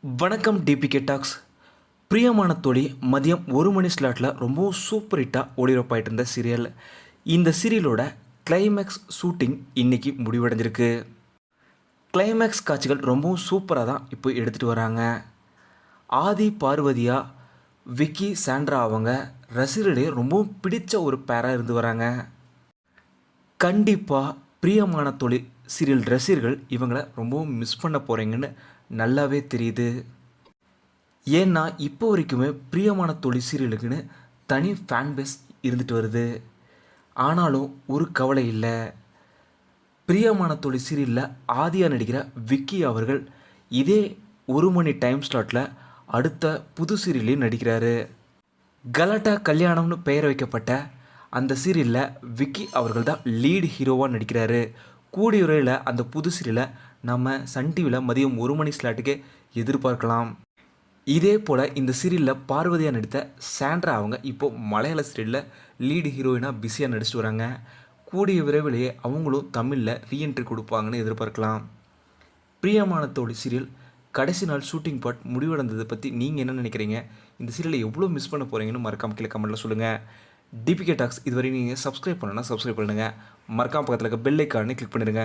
வணக்கம் DPK tax. பிரியமான தோழி மதியம் 1 மணி ஸ்லாட்டில் ரொம்பவும் சூப்பர் ஹிட்டாக ஒளிபரப்பாயிட்டு இருந்த சீரியல். இந்த சீரியலோட கிளைமேக்ஸ் ஷூட்டிங் இன்றைக்கி முடிவடைஞ்சிருக்கு. கிளைமேக்ஸ் காட்சிகள் ரொம்பவும் சூப்பராக தான் இப்போ எடுத்துகிட்டு வராங்க. ஆதி பார்வதியா விக்கி சாண்ட்ரா அவங்க ரசிகர்களிடையே ரொம்பவும் பிடிச்ச ஒரு பேராக இருந்து வராங்க. கண்டிப்பாக பிரியமான தோழி சீரியல் ரசிகர்கள் இவங்களை ரொம்பவும் மிஸ் பண்ண போகிறீங்கன்னு நல்லாவே தெரியுது. ஏன்னா இப்போ வரைக்குமே பிரியமான தோழி சீரியலுக்குன்னு தனி ஃபேன் பேஸ் இருந்துட்டு வருது. ஆனாலும் ஒரு கவலை இல்லை. பிரியமான தோழி சீரியலில் ஆதியாக நடிக்கிற விக்கி அவர்கள் இதே 1 மணி டைம் ஸ்லாட்டில் அடுத்த புது சீரியல்லையும் நடிக்கிறாரு. கலாட்டா கல்யாணம்னு பெயர் வைக்கப்பட்ட அந்த சீரியலில் விக்கி அவர்கள் தான் லீடு ஹீரோவாக நடிக்கிறாரு. கூடிய விரைவில் அந்த புது சீரியலை நம்ம சன் டிவியில் மதியம் 1 மணி ஸ்லாட்டுக்கே எதிர்பார்க்கலாம். இதே போல் இந்த சீரியலில் பார்வதியாக நடித்த சாண்ட்ரா அவங்க இப்போது மலையாள சீரியலில் லீடு ஹீரோயினாக பிஸியாக நடிச்சிட்டு வராங்க. கூடிய விரைவிலேயே அவங்களும் தமிழில் ரீஎன்ட்ரி கொடுப்பாங்கன்னு எதிர்பார்க்கலாம். பிரியமான தோழி சீரியல் கடைசி நாள் ஷூட்டிங் பார்ட் முடிவடைந்ததை பற்றி நீங்கள் என்ன நினைக்கிறீங்க? இந்த சீரியலை எவ்வளோ மிஸ் பண்ண போகிறீங்கன்னு மறக்காம கீழே கமெண்ட்டில் சொல்லுங்கள். டிபிகே டாக்ஸ் இதுவரை நீங்கள் சப்ஸ்கிரைப் பண்ணணுன்னா சப்ஸ்கிரைப் பண்ணுங்கள். மறக்காம பக்கத்தில் இருக்க பெல் ஐக்கானை கிளிக் பண்ணிடுங்க.